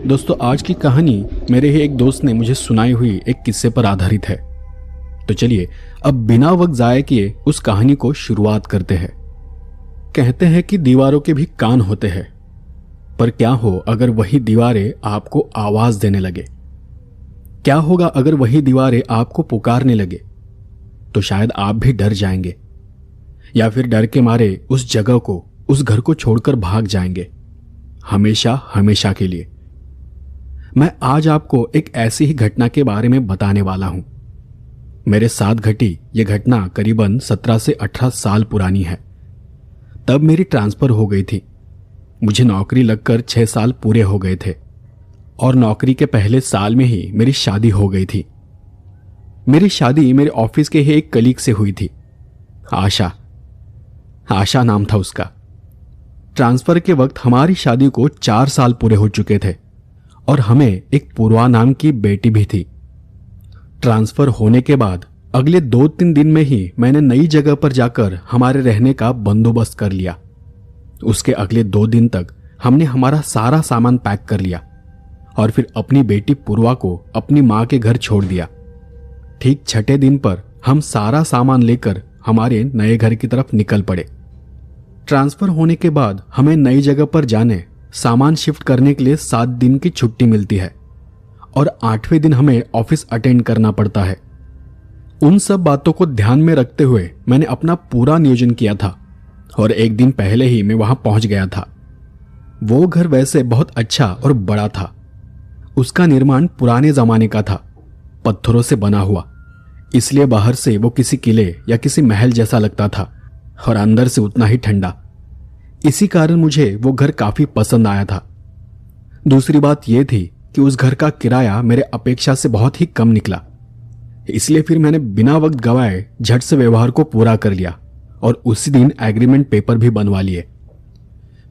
दोस्तों, आज की कहानी मेरे ही एक दोस्त ने मुझे सुनाई हुई एक किस्से पर आधारित है। तो चलिए अब बिना वक्त जाए किए उस कहानी को शुरुआत करते हैं। कहते हैं कि दीवारों के भी कान होते हैं, पर क्या हो अगर वही दीवारें आपको आवाज देने लगे? क्या होगा अगर वही दीवारें आपको पुकारने लगे? तो शायद आप भी डर जाएंगे, या फिर डर के मारे उस जगह को, उस घर को छोड़कर भाग जाएंगे, हमेशा हमेशा के लिए। मैं आज आपको एक ऐसी ही घटना के बारे में बताने वाला हूं। मेरे साथ घटी यह घटना करीबन 17 से 18 साल पुरानी है। तब मेरी ट्रांसफर हो गई थी। मुझे नौकरी लगकर 6 साल पूरे हो गए थे और नौकरी के पहले साल में ही मेरी शादी हो गई थी। मेरी शादी मेरे ऑफिस के ही एक कलीग से हुई थी। आशा नाम था उसका। ट्रांसफर के वक्त हमारी शादी को 4 साल पूरे हो चुके थे और हमें एक पूर्वा नाम की बेटी भी थी। ट्रांसफर होने के बाद अगले 2-3 दिन में ही मैंने नई जगह पर जाकर हमारे रहने का बंदोबस्त कर लिया। उसके अगले 2 दिन तक हमने हमारा सारा सामान पैक कर लिया और फिर अपनी बेटी पूर्वा को अपनी मां के घर छोड़ दिया। ठीक 6ठे दिन पर हम सारा सामान लेकर हमारे नए घर की तरफ निकल पड़े। ट्रांसफर होने के बाद हमें नई जगह पर जाने, सामान शिफ्ट करने के लिए 7 दिन की छुट्टी मिलती है और 8वें दिन हमें ऑफिस अटेंड करना पड़ता है। उन सब बातों को ध्यान में रखते हुए मैंने अपना पूरा नियोजन किया था और एक दिन पहले ही मैं वहां पहुंच गया था। वो घर वैसे बहुत अच्छा और बड़ा था। उसका निर्माण पुराने जमाने का था, पत्थरों से बना हुआ, इसलिए बाहर से वो किसी किले या किसी महल जैसा लगता था और अंदर से उतना ही ठंडा। इसी कारण मुझे वो घर काफी पसंद आया था। दूसरी बात यह थी कि उस घर का किराया मेरे अपेक्षा से बहुत ही कम निकला, इसलिए फिर मैंने बिना वक्त गवाए झट से व्यवहार को पूरा कर लिया और उसी दिन एग्रीमेंट पेपर भी बनवा लिए।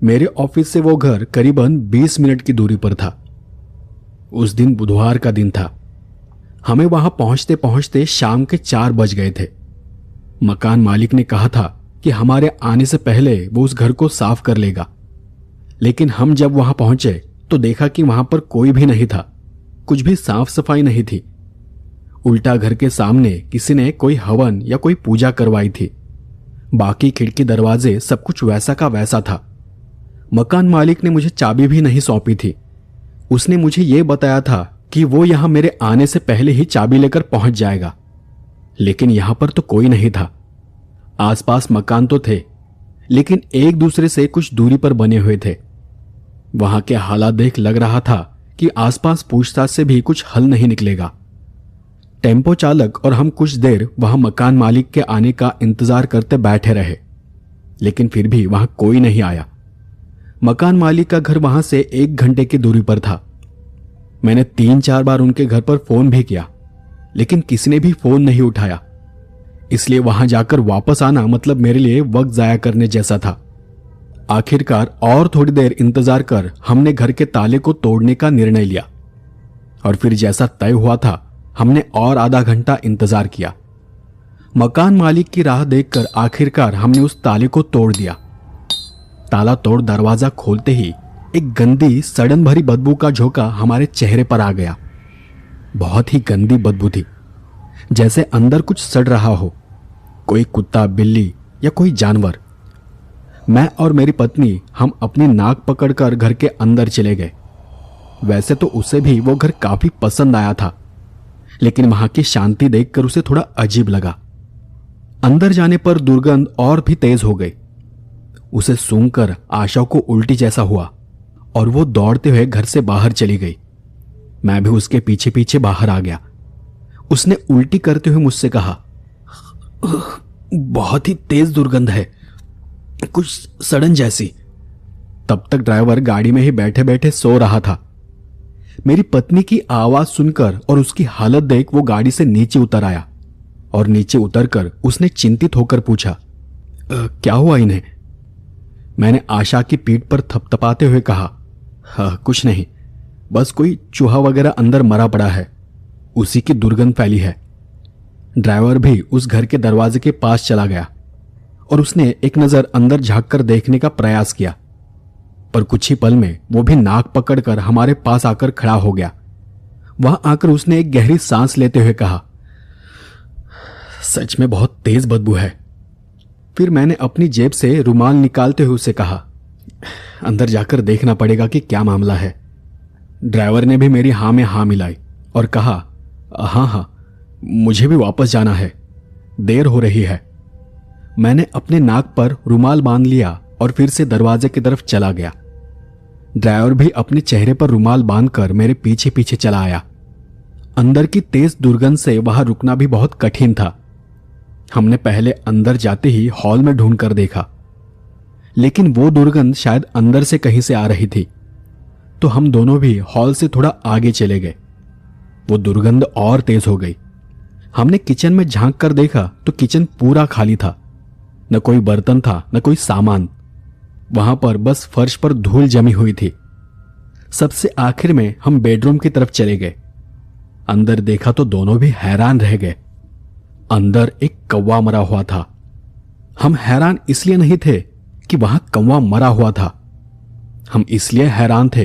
मेरे ऑफिस से वो घर करीबन 20 मिनट की दूरी पर था। उस दिन बुधवार का दिन था। हमें वहां पहुंचते पहुंचते शाम के 4 बज गए थे। मकान मालिक ने कहा था कि हमारे आने से पहले वो उस घर को साफ कर लेगा, लेकिन हम जब वहां पहुंचे तो देखा कि वहां पर कोई भी नहीं था, कुछ भी साफ सफाई नहीं थी। उल्टा घर के सामने किसी ने कोई हवन या कोई पूजा करवाई थी। बाकी खिड़की दरवाजे सब कुछ वैसा का वैसा था। मकान मालिक ने मुझे चाबी भी नहीं सौंपी थी। उसने मुझे यह बताया था कि वो यहां मेरे आने से पहले ही चाबी लेकर पहुंच जाएगा, लेकिन यहां पर तो कोई नहीं था। आसपास मकान तो थे, लेकिन एक दूसरे से कुछ दूरी पर बने हुए थे। वहां के हालात देख लग रहा था कि आसपास पूछताछ से भी कुछ हल नहीं निकलेगा। टेम्पो चालक और हम कुछ देर वहां मकान मालिक के आने का इंतजार करते बैठे रहे, लेकिन फिर भी वहां कोई नहीं आया। मकान मालिक का घर वहां से 1 घंटे की दूरी पर था। मैंने 3-4 बार उनके घर पर फोन भी किया, लेकिन किसी ने भी फोन नहीं उठाया। इसलिए वहां जाकर वापस आना मतलब मेरे लिए वक्त जाया करने जैसा था। आखिरकार और थोड़ी देर इंतजार कर हमने घर के ताले को तोड़ने का निर्णय लिया और फिर जैसा तय हुआ था हमने और आधा घंटा इंतजार किया। मकान मालिक की राह देखकर आखिरकार हमने उस ताले को तोड़ दिया। ताला तोड़ दरवाजा खोलते ही एक गंदी सड़न भरी बदबू का झोंका हमारे चेहरे पर आ गया। बहुत ही गंदी बदबू थी, जैसे अंदर कुछ सड़ रहा हो, कोई कुत्ता, बिल्ली या कोई जानवर। मैं और मेरी पत्नी हम अपनी नाक पकड़कर घर के अंदर चले गए। वैसे तो उसे भी वो घर काफी पसंद आया था, लेकिन वहां की शांति देखकर उसे थोड़ा अजीब लगा। अंदर जाने पर दुर्गंध और भी तेज हो गई। उसे सूंघकर आशा को उल्टी जैसा हुआ और वो दौड़ते हुए घर से बाहर चली गई। मैं भी उसके पीछे पीछे बाहर आ गया। उसने उल्टी करते हुए मुझसे कहा, बहुत ही तेज दुर्गंध है, कुछ सड़न जैसी। तब तक ड्राइवर गाड़ी में ही बैठे बैठे सो रहा था। मेरी पत्नी की आवाज सुनकर और उसकी हालत देख वो गाड़ी से नीचे उतर आया और नीचे उतरकर उसने चिंतित होकर पूछा, क्या हुआ इन्हें? मैंने आशा की पीठ पर थपथपाते हुए कहा, कुछ नहीं, बस कोई चूहा वगैरह अंदर मरा पड़ा है, उसी की दुर्गंध फैली है। ड्राइवर भी उस घर के दरवाजे के पास चला गया और उसने एक नजर अंदर झांक कर देखने का प्रयास किया। पर कुछ ही पल में वो भी नाक पकड़कर हमारे पास आकर खड़ा हो गया। वहां आकर उसने एक गहरी सांस लेते हुए कहा, सच में बहुत तेज बदबू है। फिर मैंने अपनी जेब से रुमाल निकालते हुए उसे कहा, अंदर जाकर देखना पड़ेगा कि क्या मामला है। ड्राइवर ने भी मेरी हाँ में हाँ मिलाई और कहा, हाँ हाँ, मुझे भी वापस जाना है, देर हो रही है। मैंने अपने नाक पर रुमाल बांध लिया और फिर से दरवाजे की तरफ चला गया। ड्राइवर भी अपने चेहरे पर रुमाल बांधकर मेरे पीछे पीछे चला आया। अंदर की तेज दुर्गंध से वहां रुकना भी बहुत कठिन था। हमने पहले अंदर जाते ही हॉल में ढूंढ कर देखा, लेकिन वो दुर्गंध शायद अंदर से कहीं से आ रही थी, तो हम दोनों भी हॉल से थोड़ा आगे चले गए। वो दुर्गंध और तेज हो गई। हमने किचन में झांक कर देखा तो किचन पूरा खाली था। न कोई बर्तन था, न कोई सामान। वहां पर बस फर्श पर धूल जमी हुई थी। सबसे आखिर में हम बेडरूम की तरफ चले गए। अंदर देखा तो दोनों भी हैरान रह गए। अंदर एक कौवा मरा हुआ था। हम हैरान इसलिए नहीं थे कि वहां कौवा मरा हुआ था, हम इसलिए हैरान थे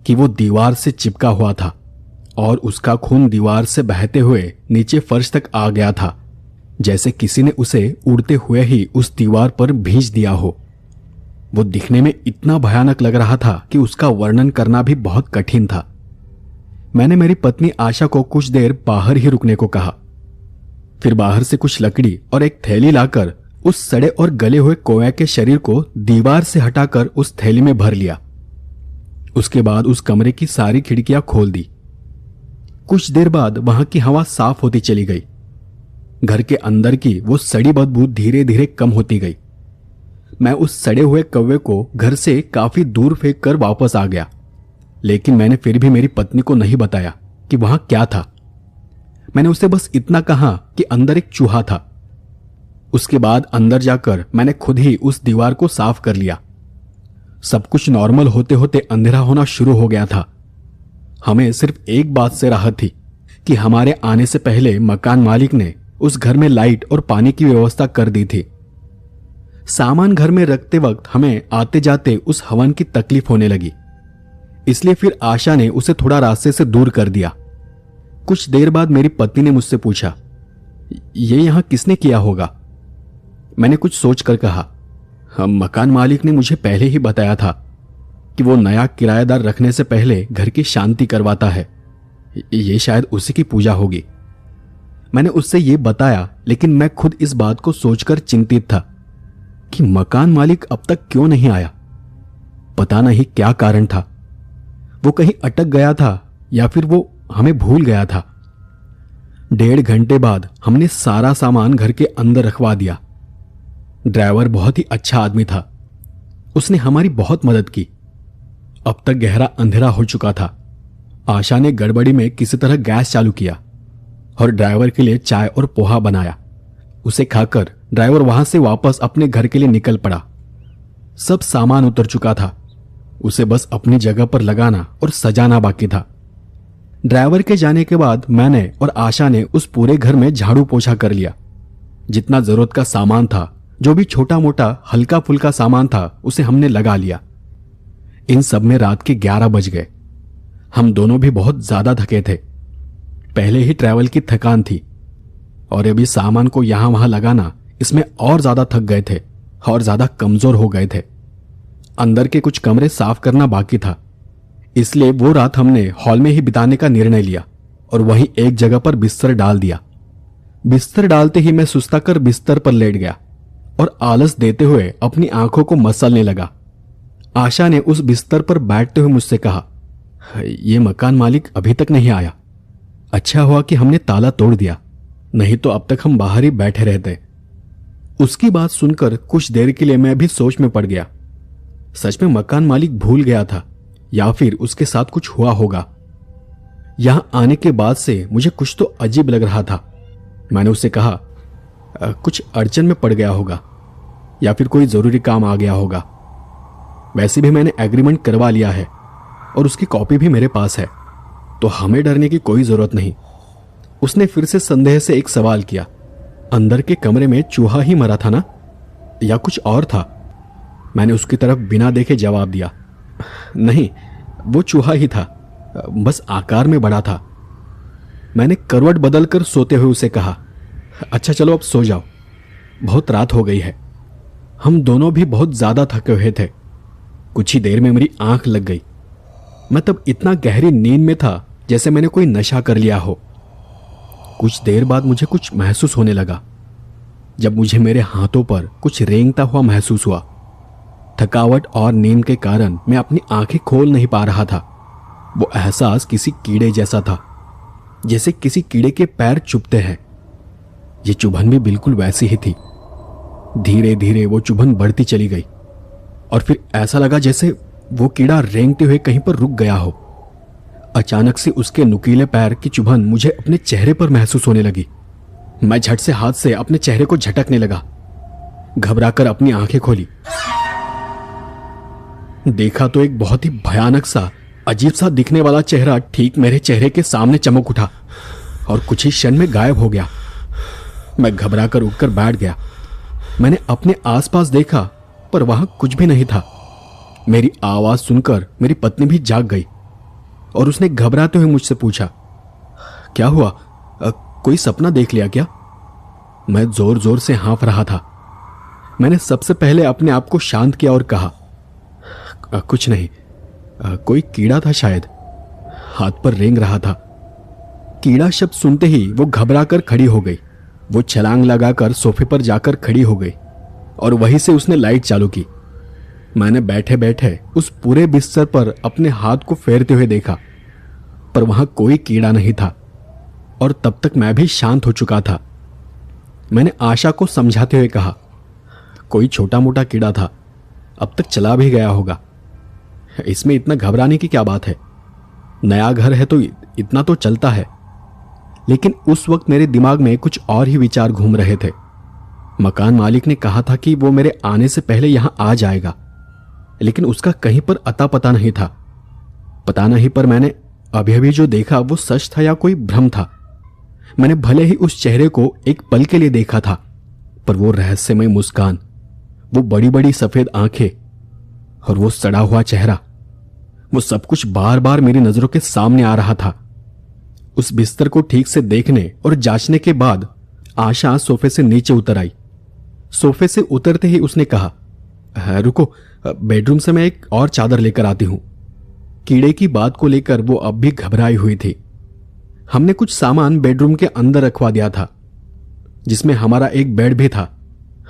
कि वो दीवार से चिपका हुआ था और उसका खून दीवार से बहते हुए नीचे फर्श तक आ गया था, जैसे किसी ने उसे उड़ते हुए ही उस दीवार पर भेज दिया हो। वो दिखने में इतना भयानक लग रहा था कि उसका वर्णन करना भी बहुत कठिन था। मैंने मेरी पत्नी आशा को कुछ देर बाहर ही रुकने को कहा। फिर बाहर से कुछ लकड़ी और एक थैली लाकर उस सड़े और गले हुए कौवे के शरीर को दीवार से हटाकर उस थैली में भर लिया। उसके बाद उस कमरे की सारी खिड़कियां खोल दी। कुछ देर बाद वहां की हवा साफ होती चली गई। घर के अंदर की वो सड़ी बदबू धीरे धीरे कम होती गई। मैं उस सड़े हुए कौवे को घर से काफी दूर फेंक कर वापस आ गया, लेकिन मैंने फिर भी मेरी पत्नी को नहीं बताया कि वहां क्या था। मैंने उसे बस इतना कहा कि अंदर एक चूहा था। उसके बाद अंदर जाकर मैंने खुद ही उस दीवार को साफ कर लिया। सब कुछ नॉर्मल होते होते अंधेरा होना शुरू हो गया था। हमें सिर्फ एक बात से राहत थी कि हमारे आने से पहले मकान मालिक ने उस घर में लाइट और पानी की व्यवस्था कर दी थी। सामान घर में रखते वक्त हमें आते जाते उस हवन की तकलीफ होने लगी, इसलिए फिर आशा ने उसे थोड़ा रास्ते से दूर कर दिया। कुछ देर बाद मेरी पत्नी ने मुझसे पूछा, ये यहां किसने किया होगा? मैंने कुछ सोचकर कहा, मकान मालिक ने मुझे पहले ही बताया था कि वो नया किराएदार रखने से पहले घर की शांति करवाता है। ये शायद उसी की पूजा होगी। मैंने उससे ये बताया, लेकिन मैं खुद इस बात को सोचकर चिंतित था कि मकान मालिक अब तक क्यों नहीं आया। पता नहीं क्या कारण था। वो कहीं अटक गया था या फिर वो हमें भूल गया था। 1.5 घंटे बाद हमने सारा सामान घर के अंदर रखवा दिया। ड्राइवर बहुत ही अच्छा आदमी था। उसने हमारी बहुत मदद की। अब तक गहरा अंधेरा हो चुका था। आशा ने गड़बड़ी में किसी तरह गैस चालू किया और ड्राइवर के लिए चाय और पोहा बनाया। उसे खाकर ड्राइवर वहां से वापस अपने घर के लिए निकल पड़ा। सब सामान उतर चुका था। उसे बस अपनी जगह पर लगाना और सजाना बाकी था। ड्राइवर के जाने के बाद मैंने और आशा ने उस पूरे घर में झाड़ू पोछा कर लिया। जितना जरूरत का सामान था, जो भी छोटा मोटा हल्का फुल्का सामान था, उसे हमने लगा लिया। इन सब में रात के 11 बज गए। हम दोनों भी बहुत ज्यादा थके थे। पहले ही ट्रैवल की थकान थी और अभी सामान को यहां वहां लगाना, इसमें और ज्यादा थक गए थे और ज्यादा कमजोर हो गए थे। अंदर के कुछ कमरे साफ करना बाकी था, इसलिए वो रात हमने हॉल में ही बिताने का निर्णय लिया और वहीं एक जगह पर बिस्तर डाल दिया। बिस्तर डालते ही मैं सुस्ता कर बिस्तर पर लेट गया और आलस देते हुए अपनी आंखों को मसलने लगा। आशा ने उस बिस्तर पर बैठते हुए मुझसे कहा, ये मकान मालिक अभी तक नहीं आया। अच्छा हुआ कि हमने ताला तोड़ दिया, नहीं तो अब तक हम बाहर ही बैठे रहते। उसकी बात सुनकर कुछ देर के लिए मैं भी सोच में पड़ गया। सच में मकान मालिक भूल गया था या फिर उसके साथ कुछ हुआ होगा। यहां आने के बाद से मुझे कुछ तो अजीब लग रहा था। मैंने उससे कहा, कुछ अड़चन में पड़ गया होगा या फिर कोई जरूरी काम आ गया होगा। वैसे भी मैंने एग्रीमेंट करवा लिया है और उसकी कॉपी भी मेरे पास है, तो हमें डरने की कोई जरूरत नहीं। उसने फिर से संदेह से एक सवाल किया, अंदर के कमरे में चूहा ही मरा था ना, या कुछ और था? मैंने उसकी तरफ बिना देखे जवाब दिया, नहीं, वो चूहा ही था, बस आकार में बड़ा था। मैंने करवट बदलकर सोते हुए उसे कहा, अच्छा चलो अब सो जाओ, बहुत रात हो गई है। हम दोनों भी बहुत ज्यादा थके हुए थे। कुछ ही देर में मेरी आंख लग गई। मैं तब इतना गहरी नींद में था जैसे मैंने कोई नशा कर लिया हो। कुछ देर बाद मुझे कुछ महसूस होने लगा। जब मुझे मेरे हाथों पर कुछ रेंगता हुआ महसूस हुआ। थकावट और नींद के कारण मैं अपनी आंखें खोल नहीं पा रहा था। वो एहसास किसी कीड़े जैसा था, जैसे किसी कीड़े के पैर चुभते हैं। ये चुभन भी बिल्कुल वैसी ही थी। धीरे धीरे वो चुभन बढ़ती चली गई और फिर ऐसा लगा जैसे वो कीड़ा रेंगते हुए कहीं पर रुक गया हो। अचानक से उसके नुकीले पैर की चुभन मुझे अपने चेहरे पर महसूस होने लगी। मैं झट से हाथ से अपने चेहरे को झटकने लगा। घबराकर अपनी आंखें खोली। देखा तो एक बहुत ही भयानक सा, अजीब सा दिखने वाला चेहरा ठीक मेरे चेहरे के सामने चमक उठा और कुछ ही क्षण में गायब हो गया। मैं घबराकर उठकर बैठ गया। मैंने अपने आसपास देखा पर वहां कुछ भी नहीं था। मेरी आवाज सुनकर मेरी पत्नी भी जाग गई और उसने घबराते हुए मुझसे पूछा, क्या हुआ? कोई सपना देख लिया क्या? मैं जोर जोर से हाँफ रहा था। मैंने सबसे पहले अपने आप को शांत किया और कहा, कुछ नहीं, कोई कीड़ा था शायद, हाथ पर रेंग रहा था। कीड़ा शब्द सुनते ही वो घबराकर खड़ी हो गई। वो छलांग लगाकर सोफे पर जाकर खड़ी हो गई और वहीं से उसने लाइट चालू की। मैंने बैठे बैठे उस पूरे बिस्तर पर अपने हाथ को फेरते हुए देखा, पर वहां कोई कीड़ा नहीं था और तब तक मैं भी शांत हो चुका था। मैंने आशा को समझाते हुए कहा, कोई छोटा मोटा कीड़ा था, अब तक चला भी गया होगा, इसमें इतना घबराने की क्या बात है, नया घर है तो इतना तो चलता है। लेकिन उस वक्त मेरे दिमाग में कुछ और ही विचार घूम रहे थे। मकान मालिक ने कहा था कि वो मेरे आने से पहले यहां आ जाएगा, लेकिन उसका कहीं पर अता पता नहीं था। पता नहीं, पर मैंने अभी अभी जो देखा वो सच था या कोई भ्रम था। मैंने भले ही उस चेहरे को एक पल के लिए देखा था, पर वो रहस्यमय मुस्कान, वो बड़ी बड़ी सफेद आंखें और वो सड़ा हुआ चेहरा, वो सब कुछ बार बार मेरी नजरों के सामने आ रहा था। उस बिस्तर को ठीक से देखने और जांचने के बाद आशा सोफे से नीचे उतर आई। सोफे से उतरते ही उसने कहा, रुको, बेडरूम से मैं एक और चादर लेकर आती हूं। कीड़े की बात को लेकर वो अब भी घबराई हुई थी। हमने कुछ सामान बेडरूम के अंदर रखवा दिया था, जिसमें हमारा एक बेड भी था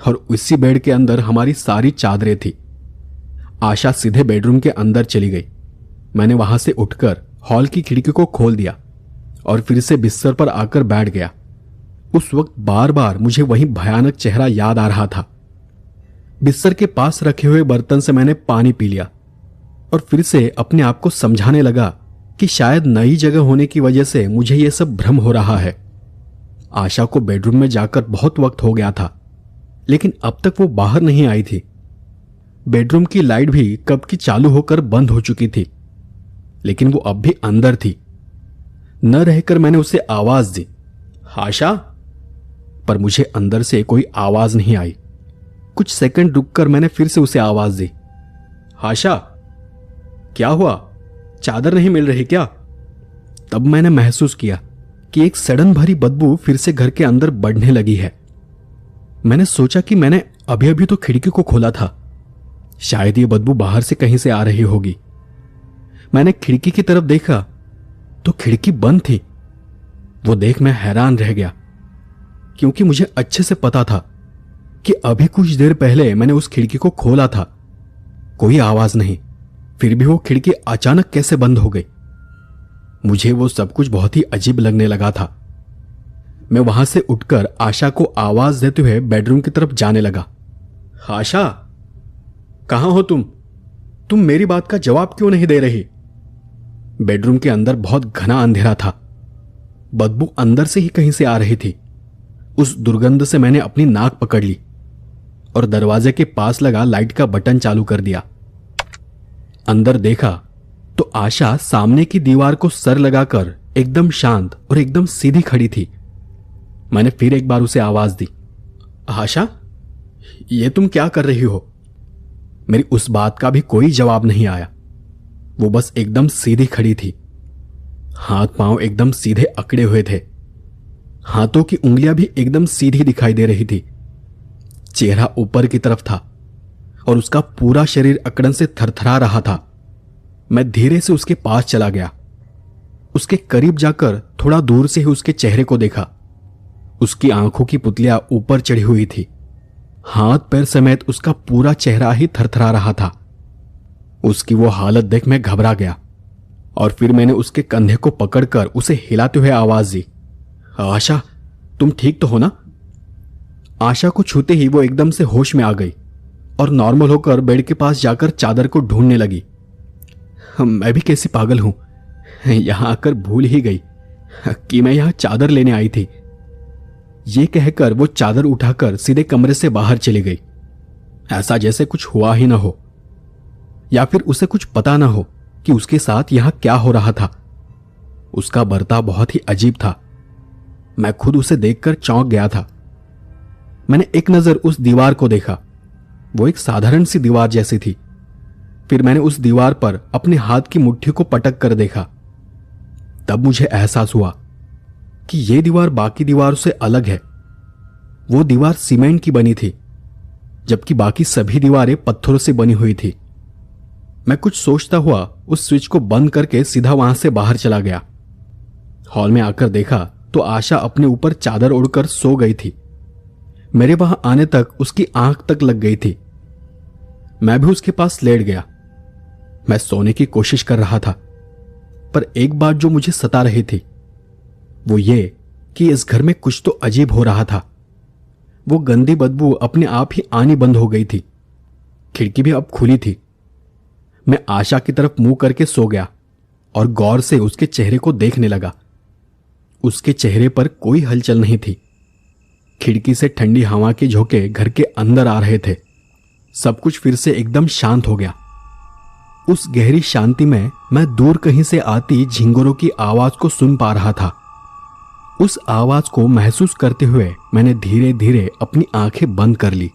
और उसी बेड के अंदर हमारी सारी चादरें थी। आशा सीधे बेडरूम के अंदर चली गई। मैंने वहां से उठकर हॉल की खिड़की को खोल दिया और फिर से बिस्तर पर आकर बैठ गया। उस वक्त बार बार मुझे वही भयानक चेहरा याद आ रहा था। बिस्तर के पास रखे हुए बर्तन से मैंने पानी पी लिया और फिर से अपने आप को समझाने लगा कि शायद नई जगह होने की वजह से मुझे यह सब भ्रम हो रहा है। आशा को बेडरूम में जाकर बहुत वक्त हो गया था, लेकिन अब तक वो बाहर नहीं आई थी। बेडरूम की लाइट भी कब की चालू होकर बंद हो चुकी थी, लेकिन वो अब भी अंदर थी। न रहकर मैंने उसे आवाज दी, आशा, पर मुझे अंदर से कोई आवाज नहीं आई। कुछ सेकंड रुककर मैंने फिर से उसे आवाज दी, आशा, क्या हुआ, चादर नहीं मिल रही क्या? तब मैंने महसूस किया कि एक सड़न भरी बदबू फिर से घर के अंदर बढ़ने लगी है। मैंने सोचा कि मैंने अभी अभी तो खिड़की को खोला था, शायद ये बदबू बाहर से कहीं से आ रही होगी। मैंने खिड़की की तरफ देखा तो खिड़की बंद थी। वो देख मैं हैरान रह गया, क्योंकि मुझे अच्छे से पता था कि अभी कुछ देर पहले मैंने उस खिड़की को खोला था। कोई आवाज नहीं, फिर भी वो खिड़की अचानक कैसे बंद हो गई? मुझे वो सब कुछ बहुत ही अजीब लगने लगा था। मैं वहां से उठकर आशा को आवाज देते हुए बेडरूम की तरफ जाने लगा। आशा, कहां हो तुम मेरी बात का जवाब क्यों नहीं दे रही? बेडरूम के अंदर बहुत घना अंधेरा था। बदबू अंदर से ही कहीं से आ रही थी। उस दुर्गंध से मैंने अपनी नाक पकड़ ली और दरवाजे के पास लगा लाइट का बटन चालू कर दिया। अंदर देखा तो आशा सामने की दीवार को सर लगाकर एकदम शांत और एकदम सीधी खड़ी थी। मैंने फिर एक बार उसे आवाज दी, आशा, ये तुम क्या कर रही हो? मेरी उस बात का भी कोई जवाब नहीं आया। वो बस एकदम सीधी खड़ी थी। हाथ पांव एकदम सीधे अकड़े हुए थे। हाथों की उंगलियां भी एकदम सीधी दिखाई दे रही थी। चेहरा ऊपर की तरफ था और उसका पूरा शरीर अकड़न से थरथरा रहा था। मैं धीरे से उसके पास चला गया। उसके करीब जाकर थोड़ा दूर से ही उसके चेहरे को देखा। उसकी आंखों की पुतलियां ऊपर चढ़ी हुई थी। हाथ पैर समेत उसका पूरा चेहरा ही थरथरा रहा था। उसकी वो हालत देख मैं घबरा गया और फिर मैंने उसके कंधे को पकड़कर उसे हिलाते हुए आवाज दी, आशा, तुम ठीक तो हो ना? आशा को छूते ही वो एकदम से होश में आ गई और नॉर्मल होकर बेड के पास जाकर चादर को ढूंढने लगी। मैं भी कैसी पागल हूं, यहां आकर भूल ही गई कि मैं यहां चादर लेने आई थी। ये कहकर वो चादर उठाकर सीधे कमरे से बाहर चली गई, ऐसा जैसे कुछ हुआ ही ना हो या फिर उसे कुछ पता ना हो कि उसके साथ यहां क्या हो रहा था। उसका बर्ताव बहुत ही अजीब था। मैं खुद उसे देखकर चौंक गया था। मैंने एक नजर उस दीवार को देखा। वो एक साधारण सी दीवार जैसी थी। फिर मैंने उस दीवार पर अपने हाथ की मुट्ठी को पटक कर देखा। तब मुझे एहसास हुआ कि यह दीवार बाकी दीवारों से अलग है। वो दीवार सीमेंट की बनी थी, जबकि बाकी सभी दीवारें पत्थरों से बनी हुई थी। मैं कुछ सोचता हुआ उस स्विच को बंद करके सीधा वहां से बाहर चला गया। हॉल में आकर देखा तो आशा अपने ऊपर चादर ओढ़कर सो गई थी। मेरे वहां आने तक उसकी आंख तक लग गई थी। मैं भी उसके पास लेट गया। मैं सोने की कोशिश कर रहा था, पर एक बात जो मुझे सता रही थी वो ये कि इस घर में कुछ तो अजीब हो रहा था। वो गंदी बदबू अपने आप ही आनी बंद हो गई थी। खिड़की भी अब खुली थी। मैं आशा की तरफ मुंह करके सो गया और गौर से उसके चेहरे को देखने लगा। उसके चेहरे पर कोई हलचल नहीं थी। खिड़की से ठंडी हवा के झोंके घर के अंदर आ रहे थे। सब कुछ फिर से एकदम शांत हो गया। उस गहरी शांति में मैं दूर कहीं से आती झिंगुरों की आवाज को सुन पा रहा था। उस आवाज को महसूस करते हुए मैंने धीरे धीरे अपनी आंखें बंद कर ली।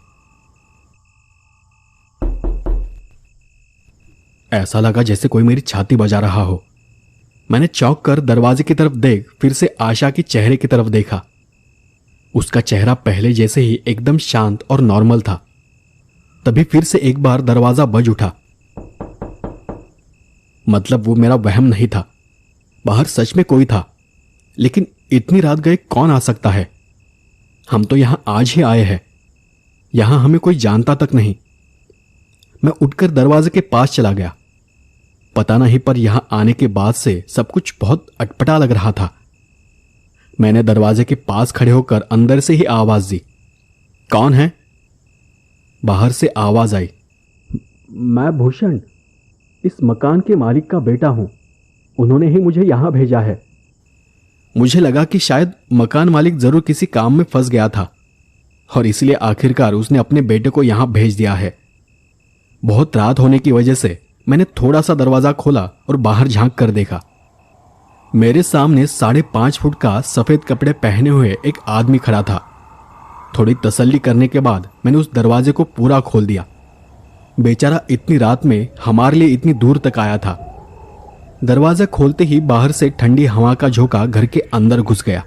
ऐसा लगा जैसे कोई मेरी छाती बजा रहा हो। मैंने चौंक कर दरवाजे की तरफ देख फिर से आशा के चेहरे की तरफ देखा। उसका चेहरा पहले जैसे ही एकदम शांत और नॉर्मल था। तभी फिर से एक बार दरवाजा बज उठा। मतलब वो मेरा वहम नहीं था, बाहर सच में कोई था। लेकिन इतनी रात गए कौन आ सकता है? हम तो यहां आज ही आए हैं। यहां हमें कोई जानता तक नहीं। मैं उठकर दरवाजे के पास चला गया। पता नहीं, पर यहां आने के बाद से सब कुछ बहुत अटपटा लग रहा था। मैंने दरवाजे के पास खड़े होकर अंदर से ही आवाज दी, कौन है? बाहर से आवाज आई, मैं भूषण, इस मकान के मालिक का बेटा हूं। उन्होंने ही मुझे यहां भेजा है। मुझे लगा कि शायद मकान मालिक जरूर किसी काम में फंस गया था और इसलिए आखिरकार उसने अपने बेटे को यहां भेज दिया है। बहुत रात होने की वजह से मैंने थोड़ा सा दरवाजा खोला और बाहर झांक कर देखा। मेरे सामने 5.5 फुट का सफेद कपड़े पहने हुए एक आदमी खड़ा था। थोड़ी तसल्ली करने के बाद मैंने उस दरवाजे को पूरा खोल दिया। बेचारा इतनी रात में हमारे लिए इतनी दूर तक आया था। दरवाजा खोलते ही बाहर से ठंडी हवा का झोंका घर के अंदर घुस गया।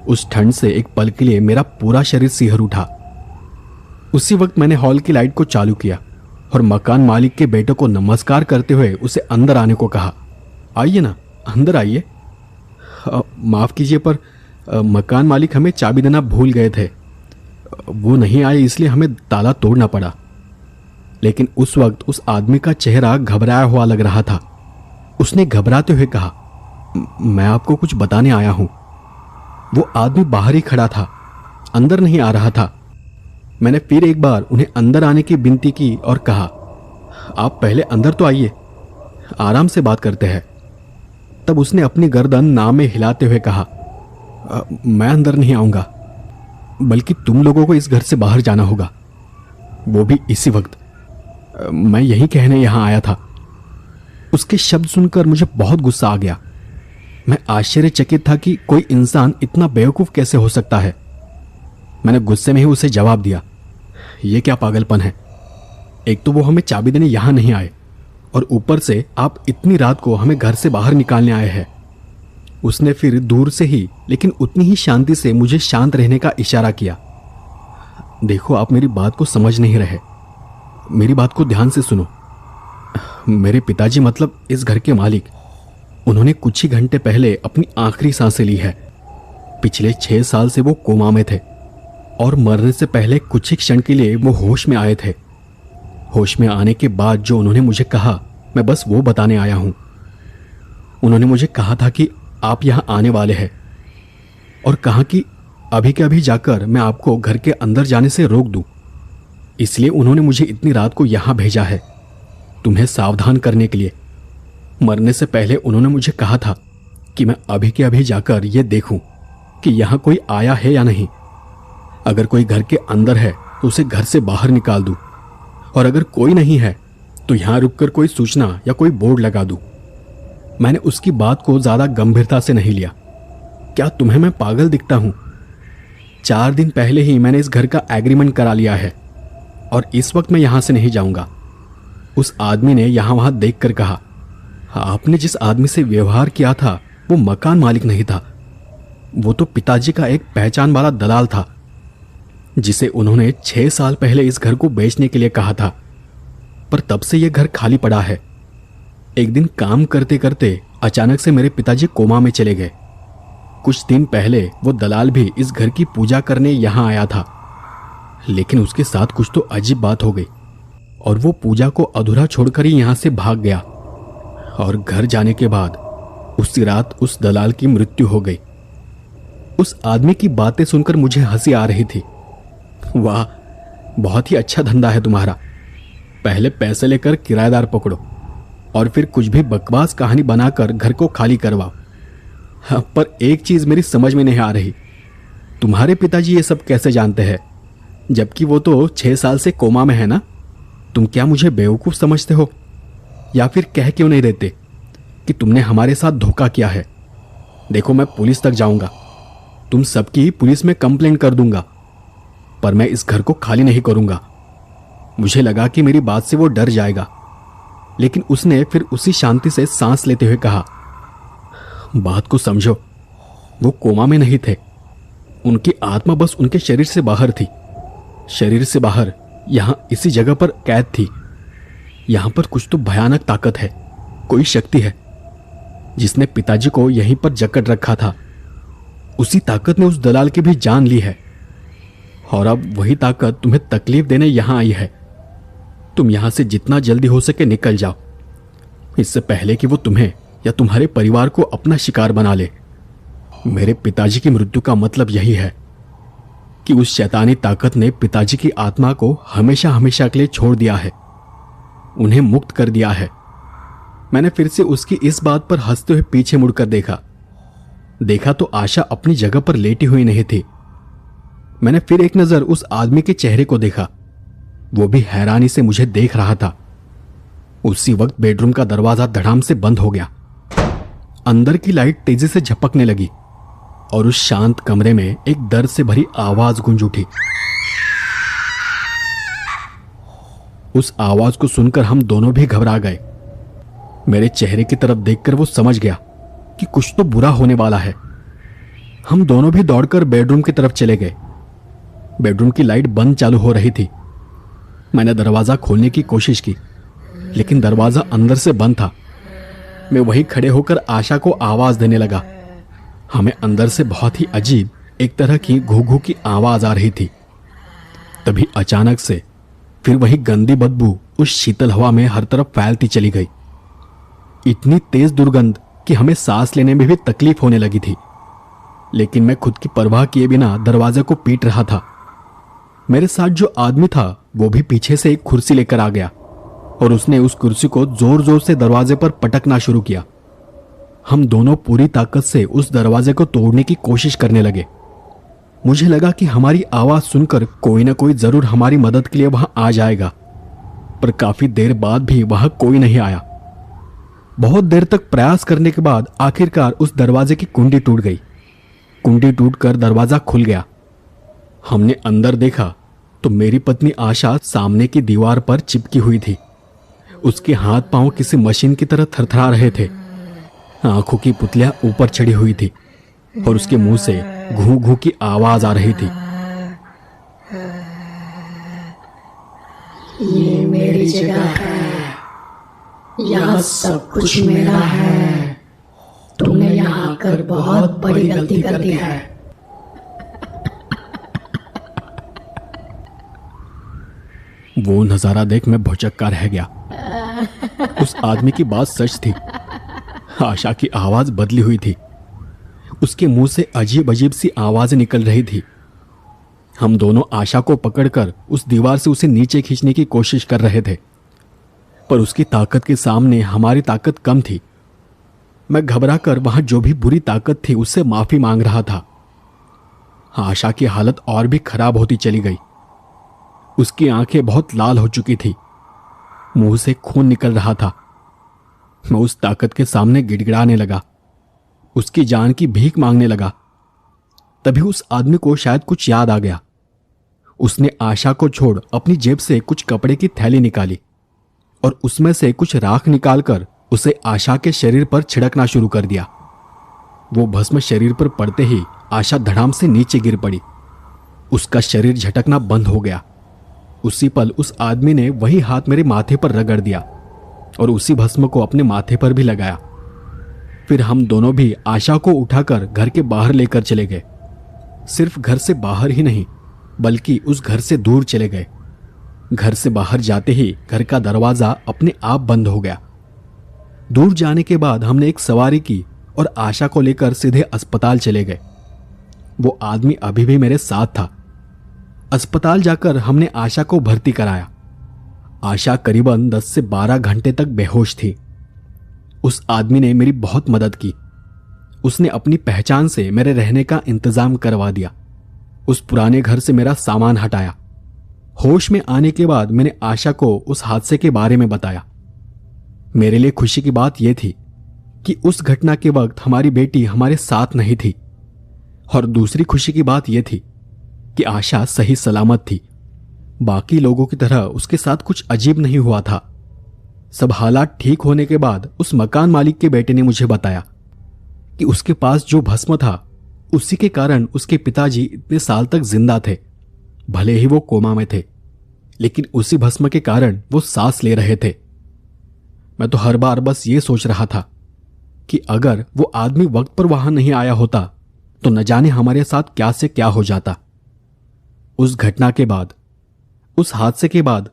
उस ठंड से एक पल के लिए मेरा पूरा शरीर सिहर उठा। उसी वक्त मैंने हॉल की लाइट को चालू किया और मकान मालिक के बेटे को नमस्कार करते हुए उसे अंदर आने को कहा। आइए ना, अंदर आइए। माफ कीजिए, पर मकान मालिक हमें चाबी देना भूल गए थे। वो नहीं आए इसलिए हमें ताला तोड़ना पड़ा। लेकिन उस वक्त उस आदमी का चेहरा घबराया हुआ लग रहा था। उसने घबराते हुए कहा, मैं आपको कुछ बताने आया हूं। वो आदमी बाहर ही खड़ा था, अंदर नहीं आ रहा था। मैंने फिर एक बार उन्हें अंदर आने की विनती की और कहा, आप पहले अंदर तो आइए, आराम से बात करते हैं। तब उसने अपनी गर्दन नाव में हिलाते हुए कहा, मैं अंदर नहीं आऊंगा, बल्कि तुम लोगों को इस घर से बाहर जाना होगा, वो भी इसी वक्त। मैं यही कहने यहां आया था। उसके शब्द सुनकर मुझे बहुत गुस्सा आ गया। मैं आश्चर्यचकित था कि कोई इंसान इतना बेवकूफ कैसे हो सकता है। मैंने गुस्से में ही उसे जवाब दिया, यह क्या पागलपन है? एक तो वो हमें चाबी देने यहां नहीं आए और ऊपर से आप इतनी रात को हमें घर से बाहर निकालने आए हैं। उसने फिर दूर से ही लेकिन उतनी ही शांति से मुझे शांत रहने का इशारा किया। देखो, आप मेरी बात को समझ नहीं रहे, मेरी बात को ध्यान से सुनो। मेरे पिताजी, मतलब इस घर के मालिक, उन्होंने कुछ ही घंटे पहले अपनी आखिरी सांसें ली है। पिछले 6 साल से वो कोमा में थे और मरने से पहले कुछ ही क्षण के लिए वो होश में आए थे। होश में आने के बाद जो उन्होंने मुझे कहा, मैं बस वो बताने आया हूं। उन्होंने मुझे कहा था कि आप यहां आने वाले हैं और कहा कि अभी के अभी जाकर मैं आपको घर के अंदर जाने से रोक दूं। इसलिए उन्होंने मुझे इतनी रात को यहां भेजा है, तुम्हें सावधान करने के लिए। मरने से पहले उन्होंने मुझे कहा था कि मैं अभी के अभी जाकर ये देखूं कि यहां कोई आया है या नहीं। अगर कोई घर के अंदर है तो उसे घर से बाहर निकाल दूं, और अगर कोई नहीं है तो यहां रुककर कोई सूचना या कोई बोर्ड लगा दूं। मैंने उसकी बात को ज्यादा गंभीरता से नहीं लिया। क्या तुम्हें मैं पागल दिखता हूं? 4 दिन पहले ही मैंने इस घर का एग्रीमेंट करा लिया है और इस वक्त मैं यहां से नहीं जाऊंगा। उस आदमी ने यहां वहां देखकर कहा, आपने जिस आदमी से व्यवहार किया था वो मकान मालिक नहीं था, वो तो पिताजी का एक पहचान वाला दलाल था, जिसे उन्होंने 6 साल पहले इस घर को बेचने के लिए कहा था। पर तब से यह घर खाली पड़ा है। एक दिन काम करते करते अचानक से मेरे पिताजी कोमा में चले गए। कुछ दिन पहले वो दलाल भी इस घर की पूजा करने यहां आया था, लेकिन उसके साथ कुछ तो अजीब बात हो गई और वो पूजा को अधूरा छोड़कर ही यहां से भाग गया। और घर जाने के बाद उसी रात उस दलाल की मृत्यु हो गई। उस आदमी की बातें सुनकर मुझे हंसी आ रही थी। वाह, बहुत ही अच्छा धंधा है तुम्हारा। पहले पैसे लेकर किराएदार पकड़ो और फिर कुछ भी बकवास कहानी बनाकर घर को खाली करवाओ। हाँ, पर एक चीज मेरी समझ में नहीं आ रही, तुम्हारे पिताजी ये सब कैसे जानते हैं, जबकि वो तो 6 साल से कोमा में है ना? तुम क्या मुझे बेवकूफ समझते हो, या फिर कह क्यों नहीं देते कि तुमने हमारे साथ धोखा किया है? देखो, मैं पुलिस तक जाऊंगा, तुम सबकी पुलिस में कंप्लेंट कर दूंगा, पर मैं इस घर को खाली नहीं करूंगा। मुझे लगा कि मेरी बात से वो डर जाएगा, लेकिन उसने फिर उसी शांति से सांस लेते हुए कहा, बात को समझो, वो कोमा में नहीं थे। उनकी आत्मा बस उनके शरीर से बाहर थी। शरीर से बाहर यहां इसी जगह पर कैद थी। यहां पर कुछ तो भयानक ताकत है, कोई शक्ति है जिसने पिताजी को यहीं पर जकड़ रखा था। उसी ताकत ने उस दलाल की भी जान ली है और अब वही ताकत तुम्हें तकलीफ देने यहां आई है। तुम यहां से जितना जल्दी हो सके निकल जाओ, इससे पहले कि वो तुम्हें या तुम्हारे परिवार को अपना शिकार बना ले। मेरे पिताजी की मृत्यु का मतलब यही है कि उस शैतानी ताकत ने पिताजी की आत्मा को हमेशा हमेशा के लिए छोड़ दिया है, उन्हें मुक्त कर दिया है। मैंने फिर से उसकी इस बात पर हंसते हुए पीछे मुड़कर देखा तो आशा अपनी जगह पर लेटी हुई नहीं थी। मैंने फिर एक नजर उस आदमी के चेहरे को देखा, वो भी हैरानी से मुझे देख रहा था। उसी वक्त बेडरूम का दरवाजा धड़ाम से बंद हो गया। अंदर की लाइट तेजी से झपकने लगी और उस शांत कमरे में एक दर्द से भरी आवाज गूंज उठी। उस आवाज को सुनकर हम दोनों भी घबरा गए। मेरे चेहरे की तरफ देखकर वो समझ गया कि कुछ तो बुरा होने वाला है। हम दोनों भी दौड़कर बेडरूम की तरफ चले गए। बेडरूम की लाइट बंद चालू हो रही थी। मैंने दरवाजा खोलने की कोशिश की, लेकिन दरवाजा अंदर से बंद था। मैं वहीं खड़े होकर आशा को आवाज देने लगा। हमें अंदर से बहुत ही अजीब एक तरह की घू घू की आवाज आ रही थी। तभी अचानक से फिर वही गंदी बदबू उस शीतल हवा में हर तरफ फैलती चली गई। इतनी तेज दुर्गंध कि हमें सांस लेने में भी तकलीफ होने लगी थी, लेकिन मैं खुद की परवाह किए बिना दरवाजे को पीट रहा था। मेरे साथ जो आदमी था वो भी पीछे से एक कुर्सी लेकर आ गया और उसने उस कुर्सी को जोर जोर से दरवाजे पर पटकना शुरू किया। हम दोनों पूरी ताकत से उस दरवाजे को तोड़ने की कोशिश करने लगे। मुझे लगा कि हमारी आवाज सुनकर कोई ना कोई जरूर हमारी मदद के लिए वहां आ जाएगा, पर काफी देर बाद भी वहां कोई नहीं आया। बहुत देर तक प्रयास करने के बाद आखिरकार उस दरवाजे की कुंडी टूट गई। कुंडी टूटकर दरवाजा खुल गया। हमने अंदर देखा तो मेरी पत्नी आशा सामने की दीवार पर चिपकी हुई थी। उसके हाथ पांव किसी मशीन की तरह थरथरा रहे थे। आंखों की पुतलियां ऊपर चढ़ी हुई थी और उसके मुंह से घू घू की आवाज आ रही थी। ये मेरी जगह है, यहाँ सब कुछ मेरा है। तुमने यहाँ आकर बहुत बड़ी गलती कर दी है। वो नजारा देख मैं भौचक्का रह गया। उस आदमी की बात सच थी। आशा की आवाज बदली हुई थी। उसके मुंह से अजीब अजीब सी आवाजें निकल रही थी। हम दोनों आशा को पकड़कर उस दीवार से उसे नीचे खींचने की कोशिश कर रहे थे, पर उसकी ताकत के सामने हमारी ताकत कम थी। मैं घबराकर वहां जो भी बुरी ताकत थी उससे माफी मांग रहा था। आशा की हालत और भी खराब होती चली गई। उसकी आंखें बहुत लाल हो चुकी थी, मुंह से खून निकल रहा था। मैं उस ताकत के सामने गिड़गिड़ाने लगा, उसकी जान की भीख मांगने लगा। तभी उस आदमी को शायद कुछ याद आ गया। उसने आशा को छोड़ अपनी जेब से कुछ कपड़े की थैली निकाली और उसमें से कुछ राख निकालकर उसे आशा के शरीर पर छिड़कना शुरू कर दिया। वो भस्म शरीर पर पड़ते ही आशा धड़ाम से नीचे गिर पड़ी। उसका शरीर झटकना बंद हो गया। उसी पल उस आदमी ने वही हाथ मेरे माथे पर रगड़ दिया और उसी भस्म को अपने माथे पर भी लगाया। फिर हम दोनों भी आशा को उठाकर घर के बाहर लेकर चले गए। सिर्फ घर से बाहर ही नहीं, बल्कि उस घर से दूर चले गए। घर से बाहर जाते ही घर का दरवाजा अपने आप बंद हो गया। दूर जाने के बाद हमने एक सवारी की और आशा को लेकर सीधे अस्पताल चले गए। वो आदमी अभी भी मेरे साथ था। अस्पताल जाकर हमने आशा को भर्ती कराया। आशा करीबन 10 से 12 घंटे तक बेहोश थी। उस आदमी ने मेरी बहुत मदद की। उसने अपनी पहचान से मेरे रहने का इंतजाम करवा दिया। उस पुराने घर से मेरा सामान हटाया। होश में आने के बाद मैंने आशा को उस हादसे के बारे में बताया। मेरे लिए खुशी की बात यह थी कि उस घटना के वक्त हमारी बेटी हमारे साथ नहीं थी, और दूसरी खुशी की बात यह थी कि आशा सही सलामत थी। बाकी लोगों की तरह उसके साथ कुछ अजीब नहीं हुआ था। सब हालात ठीक होने के बाद उस मकान मालिक के बेटे ने मुझे बताया कि उसके पास जो भस्म था उसी के कारण उसके पिताजी इतने साल तक जिंदा थे। भले ही वो कोमा में थे, लेकिन उसी भस्म के कारण वो सांस ले रहे थे। मैं तो हर बार बस ये सोच रहा था कि अगर वो आदमी वक्त पर वहां नहीं आया होता तो न जाने हमारे साथ क्या से क्या हो जाता। उस घटना के बाद, उस हादसे के बाद,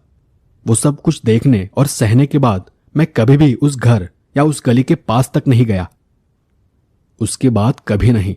वो सब कुछ देखने और सहने के बाद मैं कभी भी उस घर या उस गली के पास तक नहीं गया। उसके बाद कभी नहीं।